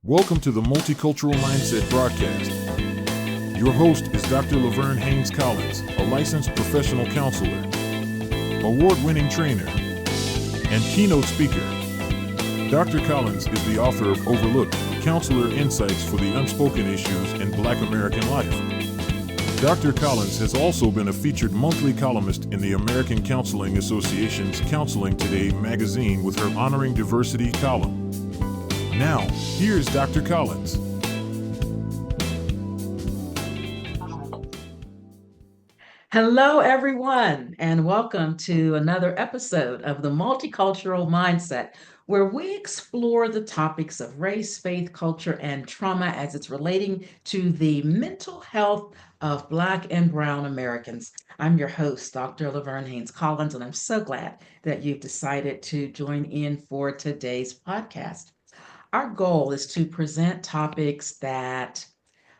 Welcome to the Multicultural Mindset broadcast. Your host is Dr. Laverne Hanes Collins, a licensed professional counselor, award-winning trainer, and keynote speaker. Dr. Collins is the author of Overlooked: Counselor Insights for the Unspoken Issues in Black American Life. Dr. Collins has also been a featured monthly columnist in the American Counseling Association's Counseling Today magazine with her Honoring Diversity column. Now, here's Dr. Collins. Hello, everyone, and welcome to another episode of the Multicultural Mindset, where we explore the topics of race, faith, culture, and trauma as it's relating to the mental health of Black and Brown Americans. I'm your host, Dr. Laverne Hanes Collins, and I'm so glad that you've decided to join in for today's podcast. Our goal is to present topics that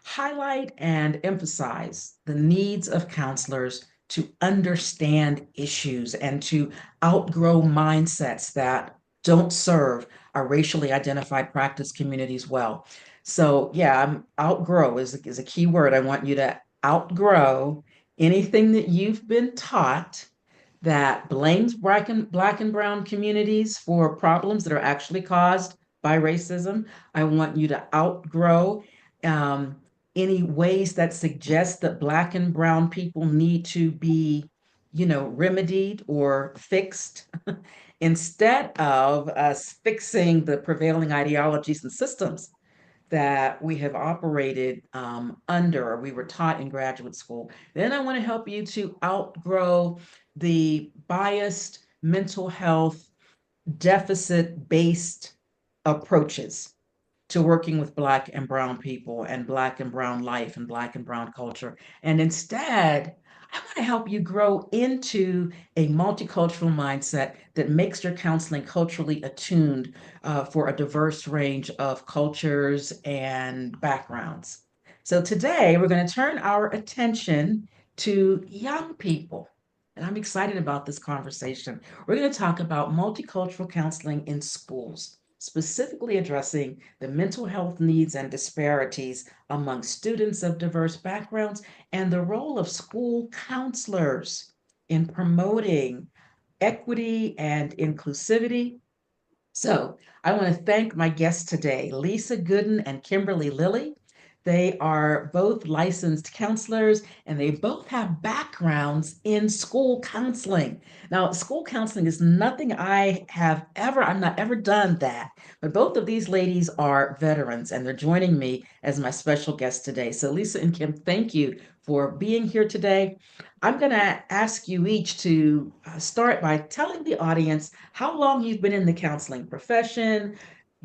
highlight and emphasize the needs of counselors to understand issues and to outgrow mindsets that don't serve our racially identified practice communities well. So, outgrow is a key word. I want you to outgrow anything that you've been taught that blames black and brown communities for problems that are actually caused by racism. I want you to outgrow um, any ways that suggest that Black and Brown people need to be, remedied or fixed. Instead of us fixing the prevailing ideologies and systems that we have operated under or we were taught in graduate school. Then I want to help you to outgrow the biased mental health deficit based approaches to working with Black and Brown people and Black and Brown life and Black and Brown culture. And instead, I want to help you grow into a multicultural mindset that makes your counseling culturally attuned for a diverse range of cultures and backgrounds. So today, we're going to turn our attention to young people. And I'm excited about this conversation. We're going to talk about multicultural counseling in schools, specifically addressing the mental health needs and disparities among students of diverse backgrounds and the role of school counselors in promoting equity and inclusivity. So I want to thank my guests today, Lisa Gooden and Kimberly Lilly. They are both licensed counselors and they both have backgrounds in school counseling. Now, school counseling is nothing I've not ever done that, but both of these ladies are veterans and they're joining me as my special guest today. So, Lisa and Kim, thank you for being here today. I'm going to ask you each to start by telling the audience how long you've been in the counseling profession,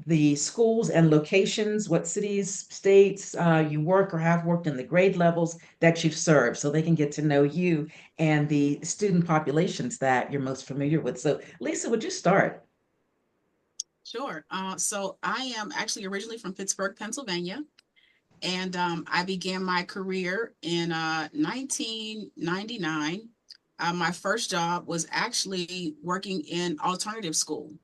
the schools and locations, what cities, states you work or have worked in, the grade levels that you've served, so they can get to know you and the student populations that you're most familiar with. So, Lisa, would you start? Sure. So I am actually originally from Pittsburgh, Pennsylvania, and I began my career in 1999. My first job was actually working in alternative school.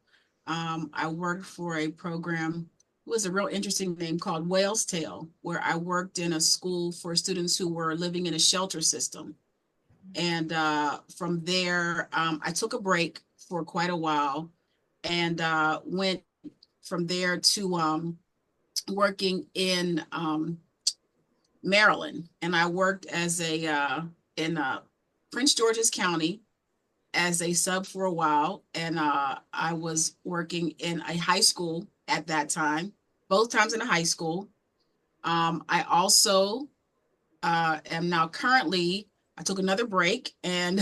I worked for a program, it was a real interesting name called Whale's Tail, where I worked in a school for students who were living in a shelter system. And from there, I took a break for quite a while and went from there to working in Maryland. And I worked as in Prince George's County as a sub for a while. And I was working in a high school at that time, both times in a high school. I also am now currently, I took another break and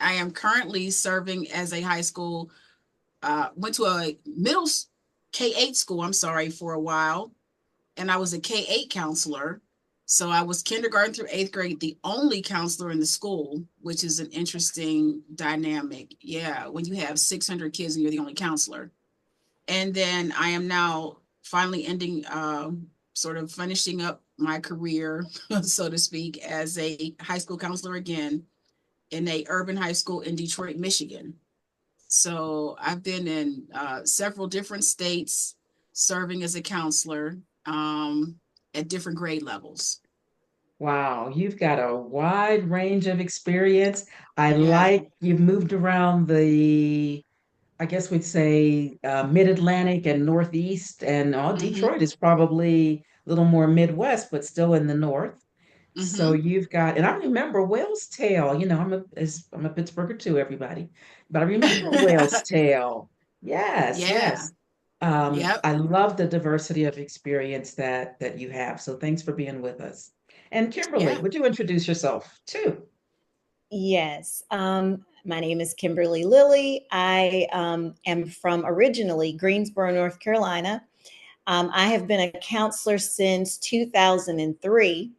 I am currently serving as a high school, went to a middle K-8 school, I'm sorry, for a while. And I was a K-8 counselor. So I was kindergarten through 8th grade, the only counselor in the school, which is an interesting dynamic. Yeah, when you have 600 kids and you're the only counselor. And then I am now finally ending, sort of finishing up my career, so to speak, as a high school counselor again in a urban high school in Detroit, Michigan. So I've been in several different states serving as a counselor. at different grade levels. Wow, you've got a wide range of experience. I Yeah. like you've moved around the, I guess we'd say mid-Atlantic and Northeast, and Mm-hmm. Detroit is probably a little more Midwest, but still in the North. So Mm-hmm. you've got, and I remember Whale's Tail. I'm a Pittsburgher too, everybody, but I remember Whale's Tail. Yes, Yeah. yes. Yep. I love the diversity of experience that you have. So thanks for being with us. And Kimberly, Yeah. would you introduce yourself too? Yes. My name is Kimberly Lilly. I am from originally Greensboro, North Carolina. I have been a counselor since 2003.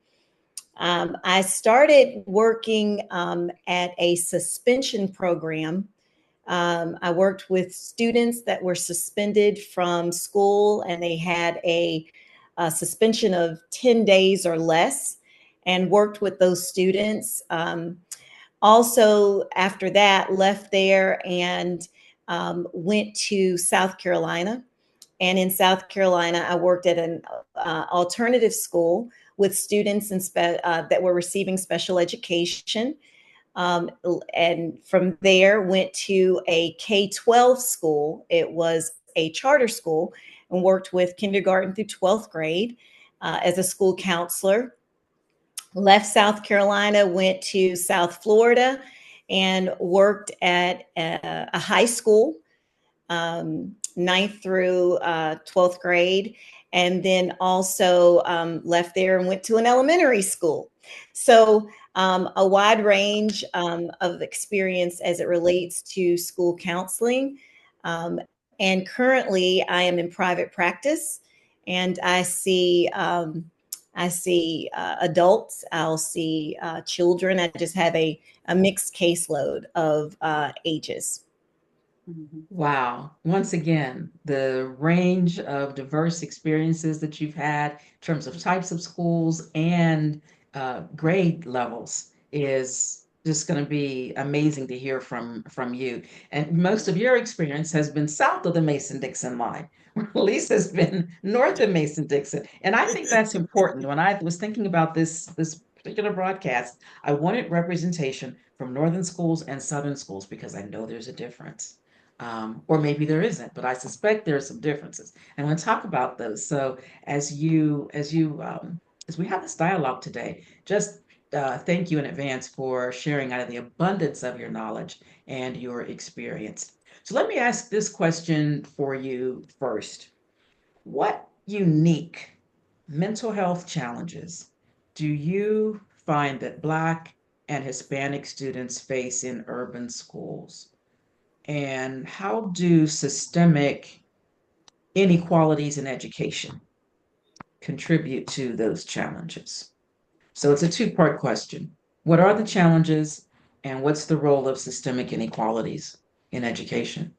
I started working at a suspension program. I worked with students that were suspended from school and they had a suspension of 10 days or less, and worked with those students. Also, after that, left there and went to South Carolina. And in South Carolina, I worked at an alternative school with students that were receiving special education. And from there, went to a K-12 school. It was a charter school, and worked with kindergarten through 12th grade as a school counselor. Left South Carolina, went to South Florida, and worked at a high school, ninth through 12th grade, and then also left there and went to an elementary school. So a wide range of experience as it relates to school counseling. And currently, I am in private practice, and I see adults. I'll see children. I just have a mixed caseload of ages. Mm-hmm. Wow. Once again, the range of diverse experiences that you've had in terms of types of schools and grade levels is just going to be amazing to hear from you. And most of your experience has been south of the Mason-Dixon line, where Elise has been north of Mason-Dixon. And I think that's important. When I was thinking about this particular broadcast, I wanted representation from northern schools and southern schools because I know there's a difference. Or maybe there isn't, but I suspect there are some differences. And I want to talk about those. So as we have this dialogue today, just thank you in advance for sharing out of the abundance of your knowledge and your experience. So let me ask this question for you first. What unique mental health challenges do you find that Black and Hispanic students face in urban schools? And how do systemic inequalities in education contribute to those challenges? So it's a two-part question. What are the challenges, and what's the role of systemic inequalities in education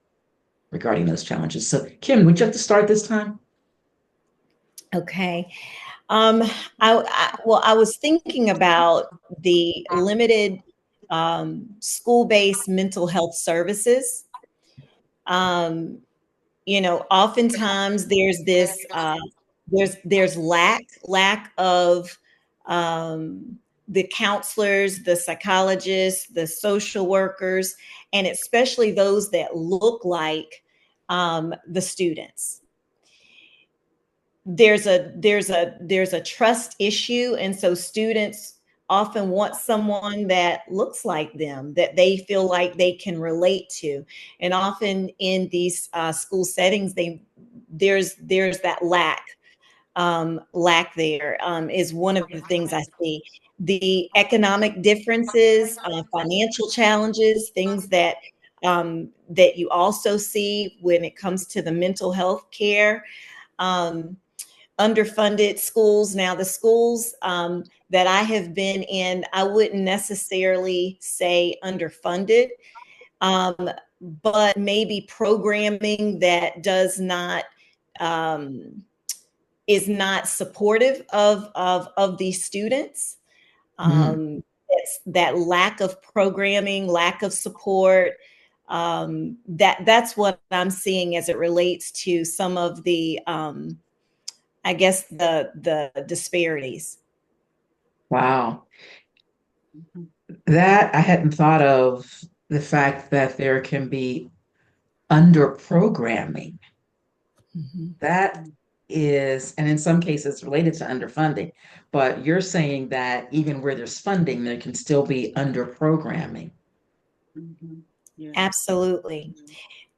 regarding those challenges? So, Kim, would you like to start this time? Okay. Um, I was thinking about the limited school-based mental health services. Um, Oftentimes there's this there's lack of um, the counselors, the psychologists, the social workers, and especially those that look like the students. There's a trust issue, and so students often want someone that looks like them, that they feel like they can relate to. And often in these school settings, there's that lack there is one of the things I see. The economic differences, financial challenges, things that you also see when it comes to the mental health care. Um, Underfunded schools. Now, the schools that I have been in, I wouldn't necessarily say underfunded, um, but maybe programming that does not is not supportive of these students. Mhm. It's that lack of programming, lack of support. That's what I'm seeing as it relates to some of the I guess the disparities. Wow. Mhm. That I hadn't thought of, the fact that there can be under programming. Mhm. That is, and in some cases related to underfunding, but you're saying that even where there's funding, there can still be under programming. Mhm. Yeah. Absolutely.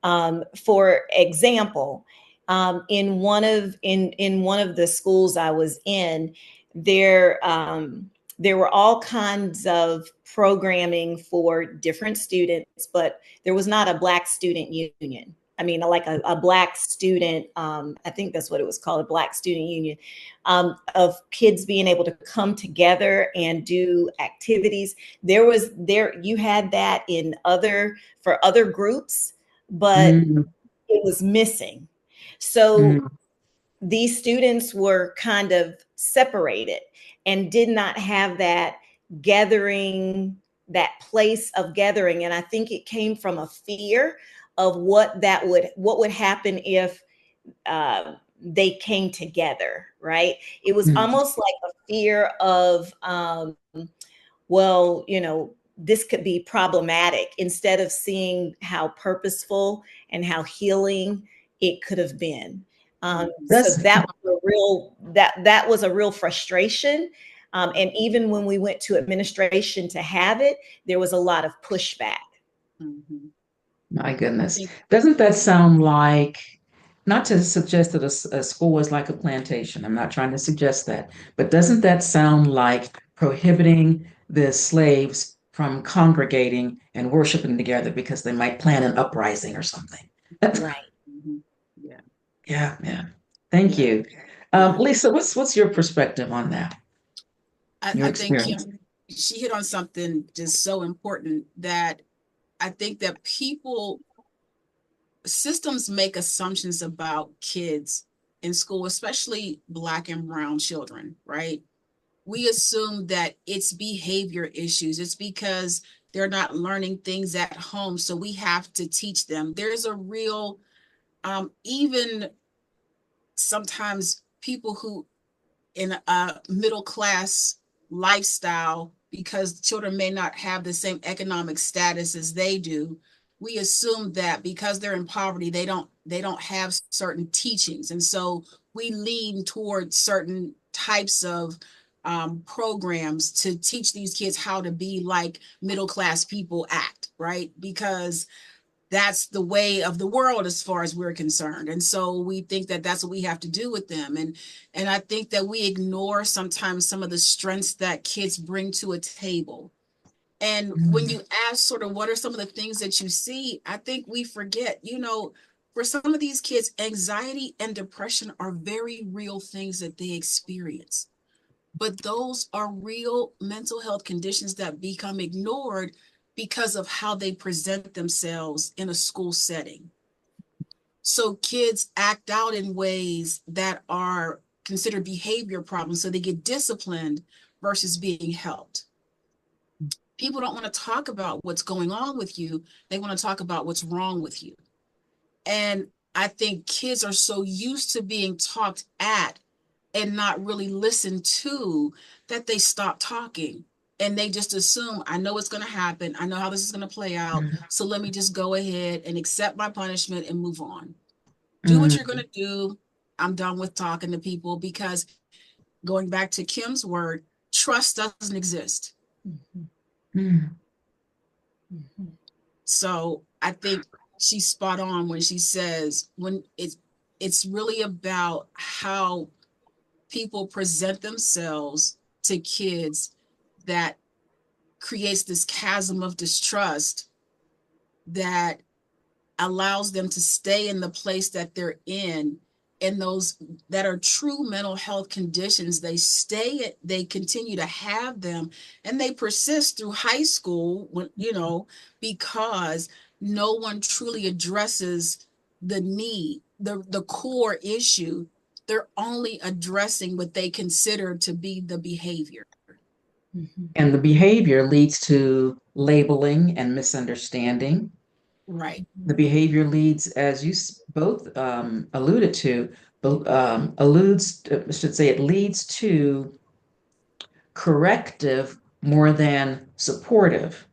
For example, in one of the schools I was in, there were all kinds of programming for different students, but there was not a Black student union. I mean, like a Black student, I think that's what it was called, a Black student union, of kids being able to come together and do activities. You had that in for other groups, but Mm, it was missing. So mm, these students were kind of separated and did not have that gathering, that place of gathering. And I think it came from a fear of what would happen if they came together, right? It was mm. almost like a fear of well, this could be problematic, instead of seeing how purposeful and how healing it could have been. So That's that was a real frustration. And even when we went to administration to have it, there was a lot of pushback. Mhm. My I goodness. think Doesn't that sound like, not to suggest that a school is like a plantation, I'm not trying to suggest that, but doesn't that sound like prohibiting the slaves from congregating and worshiping together because they might plan an uprising or something? Right. mhm. Yeah. Yeah, yeah. Thank Yeah. you. Yeah. Lisa, what's your perspective on that, your I think experience? Kim, she hit on something just so important that I think that systems make assumptions about kids in school, especially Black and brown children, right? We assume that it's behavior issues. It's because they're not learning things at home. So we have to teach them. There's a real, even sometimes people who in a middle class lifestyle, because children may not have the same economic status as they do, we assume that because they're in poverty, they don't have certain teachings, and so we lean towards certain types of programs to teach these kids how to be like middle class people act, right? Because that's the way of the world as far as we're concerned, and so we think that that's what we have to do with them. And I think that we ignore sometimes some of the strengths that kids bring to a table. And when Mm, you ask sort of what are some of the things that you see, I think we forget, for some of these kids, anxiety and depression are very real things that they experience, but those are real mental health conditions that become ignored because of how they present themselves in a school setting. So kids act out in ways that are considered behavior problems, so they get disciplined versus being helped. People don't want to talk about what's going on with you, they want to talk about what's wrong with you. And I think kids are so used to being talked at and not really listened to that they stop talking, and they just assume, I know what's going to happen, I know how this is going to play out, mm, so let me just go ahead and accept my punishment and move on. Do what you're going mm, to do. I'm done with talking to people, because going back to Kim's word, trust doesn't exist. Mhm. mm. Mhm. So I think she's spot on when she says when it's really about how people present themselves to kids that creates this chasm of distrust that allows them to stay in the place that they're in. And those that are true mental health conditions, they continue to have them, and they persist through high school when, because no one truly addresses the need, the core issue. They're only addressing what they consider to be the behavior. Mhm. And the behavior leads to labeling and misunderstanding. Right. The behavior leads, as you both alluded to, it leads to corrective more than supportive.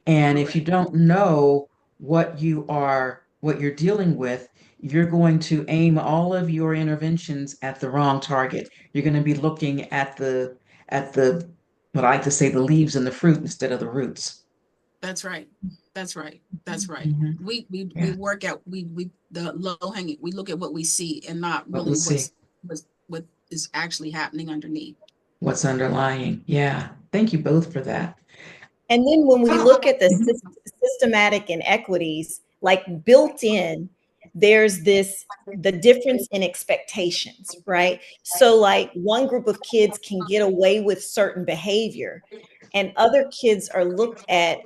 And if you don't know what you're dealing with, you're going to aim all of your interventions at the wrong target. You're going to be looking at the what I like to say the leaves and the fruit instead of the roots. That's right. That's right. That's right. Mhm. We Yeah, work out we the low hanging. We look at what we see and not what we really see, what is actually happening underneath. what's underlying. Yeah, thank you both for that. And then when we look at the Mhm. systematic inequities, like built in, there's the difference in expectations, right? So, like one group of kids can get away with certain behavior, and other kids are looked at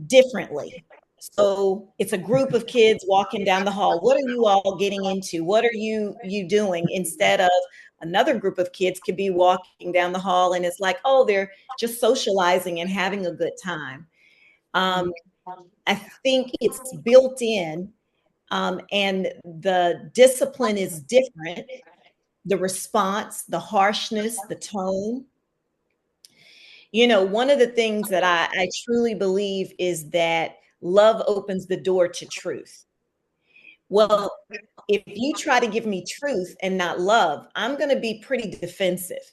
differently. So it's a group of kids walking down the hall. What are you all getting into? What are you doing? Instead of another group of kids could be walking down the hall and it's like, oh, they're just socializing and having a good time. Um, I think it's built in, and the discipline is different. The response, the harshness, the tone. You know, one of the things that I truly believe is that love opens the door to truth. Well, if you try to give me truth and not love, I'm going to be pretty defensive.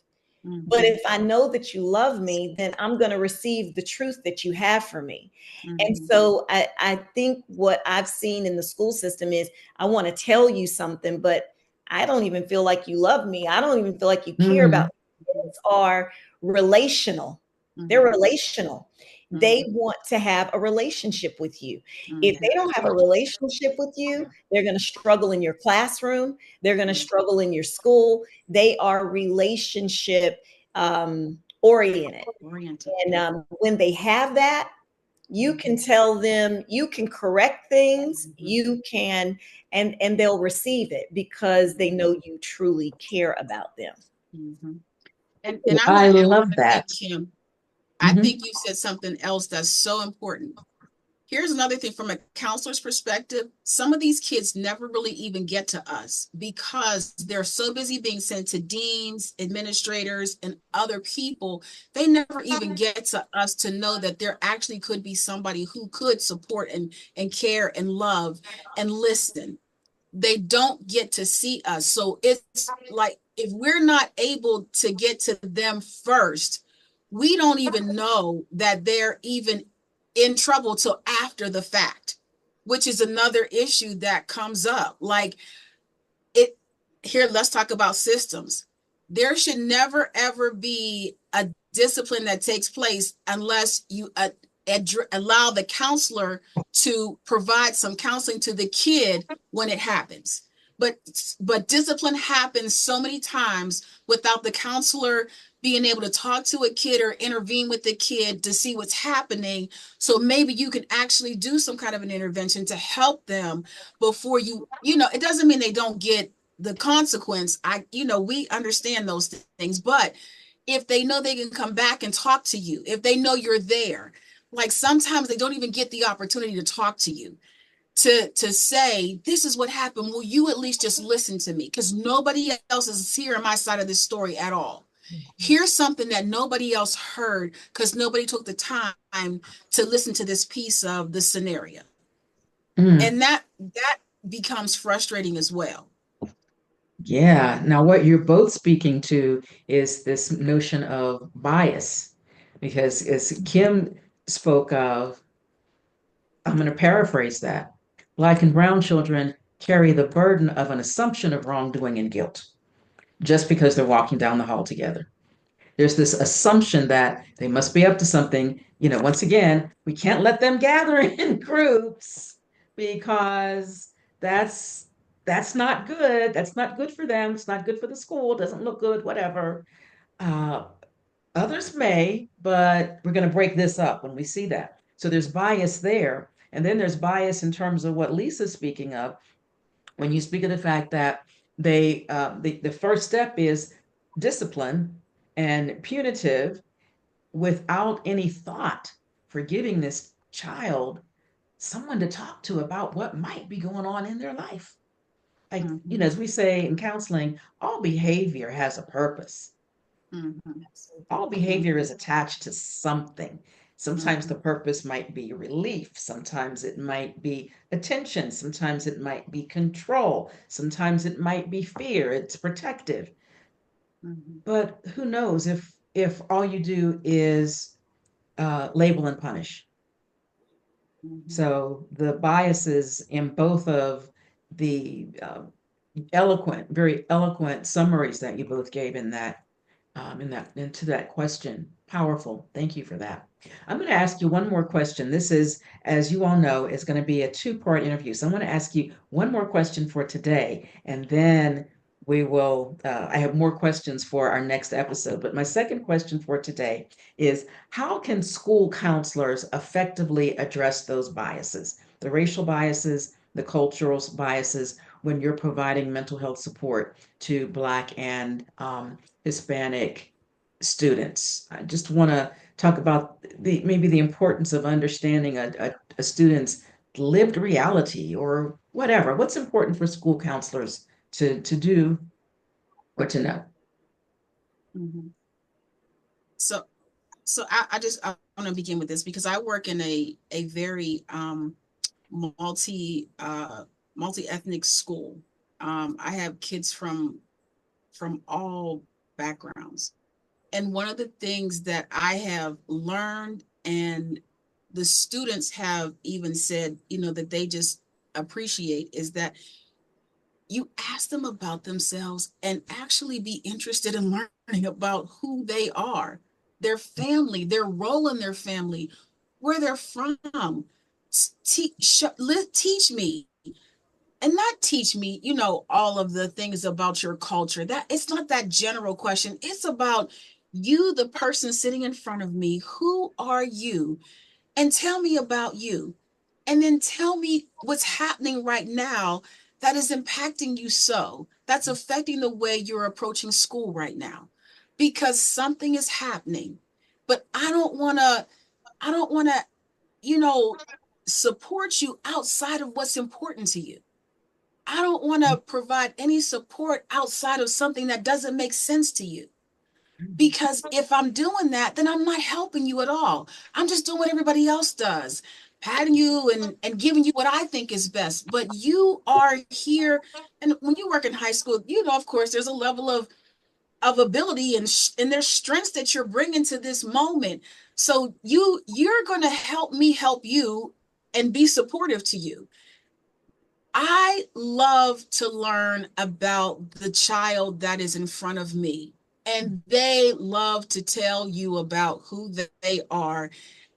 But Mm-hmm. if I know that you love me, then I'm going to receive the truth that you have for me. And Mm-hmm. so I think what I've seen in the school system is I want to tell you something, but I don't even feel like you love me. I don't even feel like you care about Mm, me. Kids are relational. They're Mm-hmm. relational. They want to have a relationship with you. If Mm-hmm. they don't have a relationship with you, they're going to struggle in your classroom. They're going to struggle in your school. They are relationship oriented. Oriented. And when they have that, you can tell them, you can correct things, you can, and they'll receive it because they know you truly care about them. Mm-hmm. And I want I to add love one thing, that. Kim. I Mhm. think you said something else that's so important. Here's another thing from a counselor's perspective. Some of these kids never really even get to us because they're so busy being sent to deans, administrators, and other people. They never even get to us to know that there actually could be somebody who could support and care and love and listen. They don't get to see us. So it's like if we're not able to get to them first, we don't even know that they're even in trouble till after the fact, which is another issue that comes up. Like it here, let's talk about systems. There should never ever be a discipline that takes place unless you allow the counselor to provide some counseling to the kid when it happens. But discipline happens so many times without the counselor being able to talk to a kid or intervene with the kid to see what's happening. So maybe you can actually do some kind of an intervention to help them before it doesn't mean they don't get the consequence. We understand those things, but if they know they can come back and talk to you, if they know you're there, like sometimes they don't even get the opportunity to talk to you, to say, this is what happened. Will you at least just listen to me? Because nobody else is hearing my side of this story at all. Here's something that nobody else heard because nobody took the time to listen to this piece of the scenario. Mm, And that becomes frustrating as well. yeah. Now, what you're both speaking to is this notion of bias, because as Kim spoke of, I'm going to paraphrase that. Black and brown children carry the burden of an assumption of wrongdoing and guilt just because they're walking down the hall together. There's this assumption that they must be up to something. Once again, we can't let them gather in groups because that's that's not good. That's not good for them. It's not good for the school. It doesn't look good, whatever. Uh, Others may, but we're going to break this up when we see that. So there's bias there. And then there's bias in terms of what Lisa's speaking of when you speak of the fact that the first step is discipline and punitive without any thought for giving this child someone to talk to about what might be going on in their life. as we say in counseling, all behavior has a purpose. Mm-hmm. All behavior is attached to something. Sometimes the Mm-hmm. purpose might be relief, sometimes it might be attention, sometimes it might be control, sometimes it might be fear, it's protective. Mm-hmm. But who knows if all you do is label and punish. Mm-hmm. So the biases in both of the very eloquent summaries that you both gave into that question. Powerful. Thank you for that. I'm going to ask you one more question. This is, as you all know, is going to be a two-part interview. So I'm going to ask you one more question for today, and then we will, I have more questions for our next episode. But my second question for today is, how can school counselors effectively address those biases, the racial biases, the cultural biases, when you're providing mental health support to Black and Hispanic students? I just want to talk about maybe the importance of understanding a student's lived reality or whatever. What's important for school counselors to do or to know? Mm-hmm. So, I want to begin with this because I work in a very multi multi-ethnic school. I have kids from all backgrounds. And one of the things that I have learned, and the students have even said, that they just appreciate, is that you ask them about themselves and actually be interested in learning about who they are, their family, their role in their family, where they're from. Teach me, and not teach me, all of the things about your culture. That it's not that general question. It's about you, the person sitting in front of me. Who are you? And tell me about you. And then tell me what's happening right now that is impacting you, that's affecting the way you're approaching school right now. Because something is happening. But I don't want to, you know, support you outside of what's important to you. I don't want to provide any support outside of something that doesn't make sense to you. Because if I'm doing that, then I'm not helping you at all. I'm just doing what everybody else does, patting you and giving you what I think is best. But you are here. And when you work in high school, of course, there's a level of ability and there's strengths that you're bringing to this moment. So you're going to help me help you and be supportive to you. I love to learn about the child that is in front of me, and they love to tell you about who they are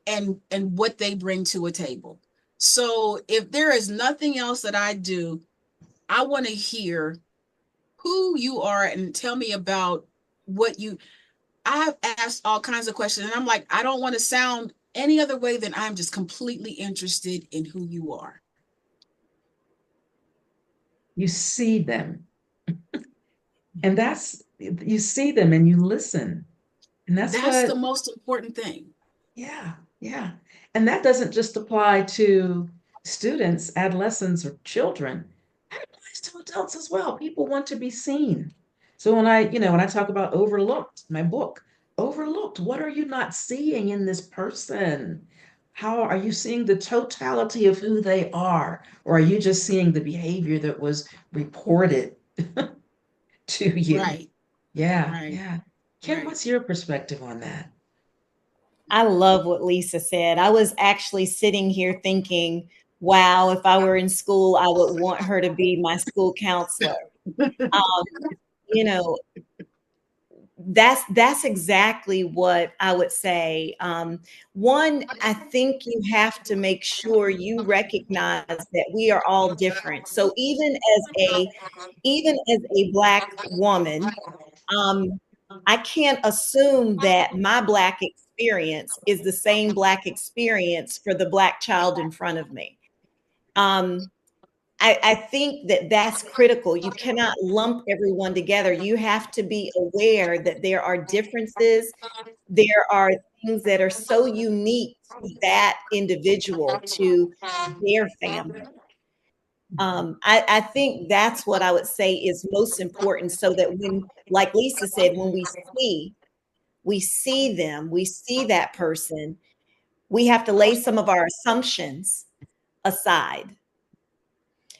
and what they bring to a table. So if there is nothing else that I do, I want to hear who you are and tell me about what you. I've asked all kinds of questions, and I'm like, I don't want to sound any other way than I'm just completely interested in who you are. You see them, and you see them and you listen. And that's That's the what, most important thing. yeah, yeah. And that doesn't just apply to students, adolescents, or children. That applies to adults as well. People want to be seen. So when I talk about overlooked, my book, overlooked, what are you not seeing in this person? How are you seeing the totality of who they are? Or are you just seeing the behavior that was reported to you? Right, Yeah, right, yeah. Kim, right. what's your perspective on that? I love what Lisa said. I was actually sitting here thinking, wow, if I were in school, I would want her to be my school counselor. Um, you know, that's exactly what I would say. One, I think you have to make sure you recognize that we are all different. So even as a Black woman, um, I can't assume that my Black experience is the same Black experience for the Black child in front of me. Um, I think that that's critical. You cannot lump everyone together. You have to be aware that there are differences. There are things that are so unique to that individual, to their family. I think that's what I would say is most important, so that when, like Lisa said, when we see them, we see that person, we have to lay some of our assumptions aside.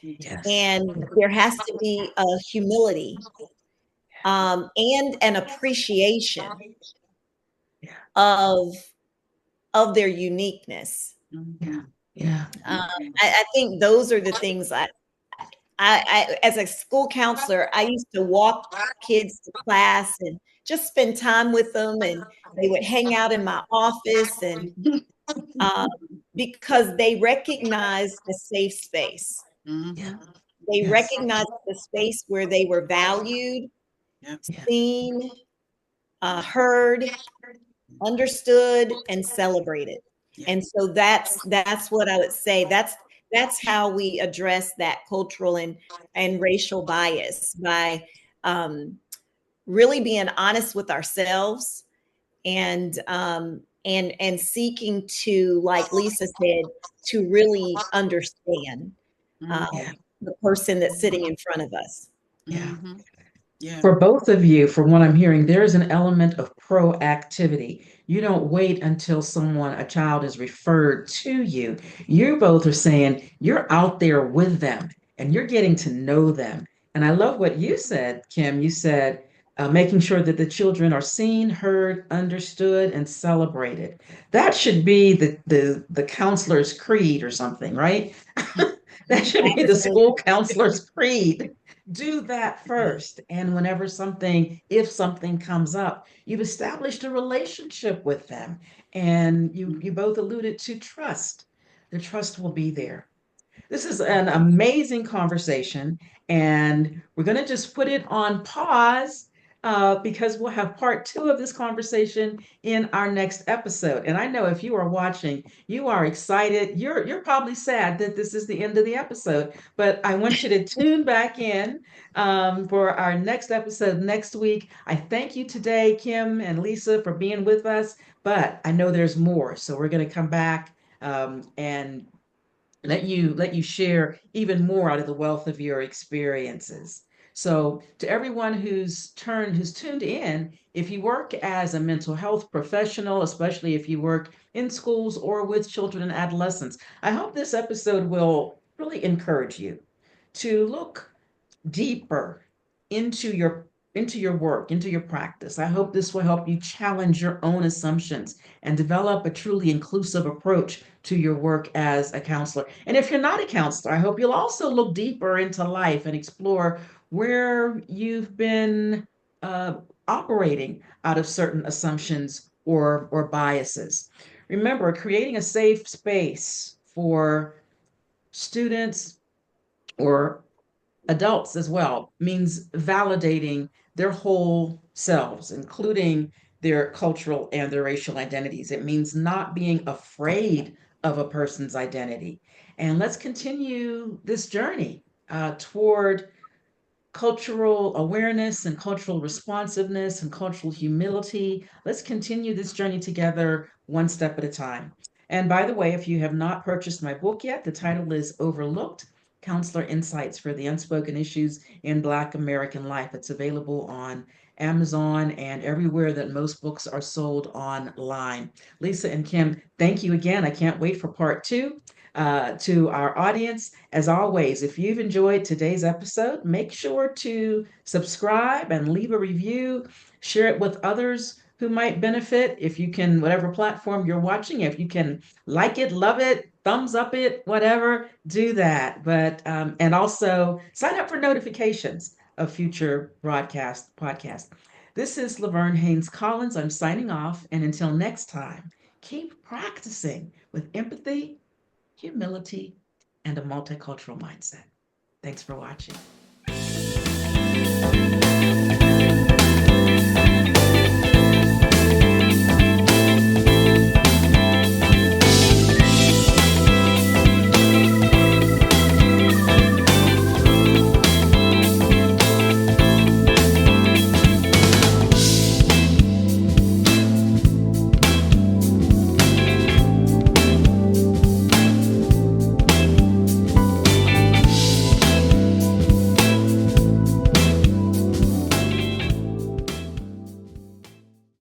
Yes. And there has to be a humility, and an appreciation Yeah. of their uniqueness. Yeah. Yeah. I think those are the things as a school counselor, I used to walk kids to class and just spend time with them, and they would hang out in my office, and um, because they recognized the safe space. Yeah. They Yes. recognized the space where they were valued, Yeah. seen, heard, understood, and celebrated. Yeah. And so that's what I would say. That's how we address that cultural and racial bias, by really being honest with ourselves, and seeking to, like Lisa said, to really understand Yeah. the person that's sitting in front of us. Yeah. Yeah. For both of you, from what I'm hearing, there's an element of proactivity. You don't wait until a child is referred to you. You both are saying you're out there with them and you're getting to know them. And I love what you said, Kim. You said making sure that the children are seen, heard, understood, and celebrated. That should be the counselor's creed or something, right? That should be the school counselor's creed. Do that first. And if something comes up, you've established a relationship with them. And you both alluded to trust. The trust will be there. This is an amazing conversation, and we're going to just put it on pause because we'll have part two of this conversation in our next episode. And I know if you are watching, you are excited. You're probably sad that this is the end of the episode, but I want you to tune back in for our next episode next week. I thank you today, Kim and Lisa, for being with us, but I know there's more, so we're going to come back and let you share even more out of the wealth of your experiences. So to everyone who's tuned in, if you work as a mental health professional, especially if you work in schools or with children and adolescents, I hope this episode will really encourage you to look deeper into your work, into your practice. I hope this will help you challenge your own assumptions and develop a truly inclusive approach to your work as a counselor. And if you're not a counselor, I hope you'll also look deeper into life and explore where you've been uh, operating out of certain assumptions or biases. Remember, creating a safe space for students or adults as well means validating their whole selves, including their cultural and their racial identities. It means not being afraid of a person's identity. And let's continue this journey toward cultural awareness and cultural responsiveness and cultural humility. Let's continue this journey together, one step at a time. And by the way, if you have not purchased my book yet, the title is Overlooked: Counselor Insights for the Unspoken Issues in Black American Life. It's available on Amazon and everywhere that most books are sold online. Lisa and Kim, thank you again. I can't wait for part two. To our audience, as always, if you've enjoyed today's episode, make sure to subscribe and leave a review. Share it with others who might benefit. If you can, whatever platform you're watching, if you can like it, love it, thumbs up it, whatever, do that. But and also sign up for notifications of future podcasts. This is Laverne Hanes Collins. I'm signing off, and until next time, keep practicing with empathy, humility, and a multicultural mindset. Thanks for watching.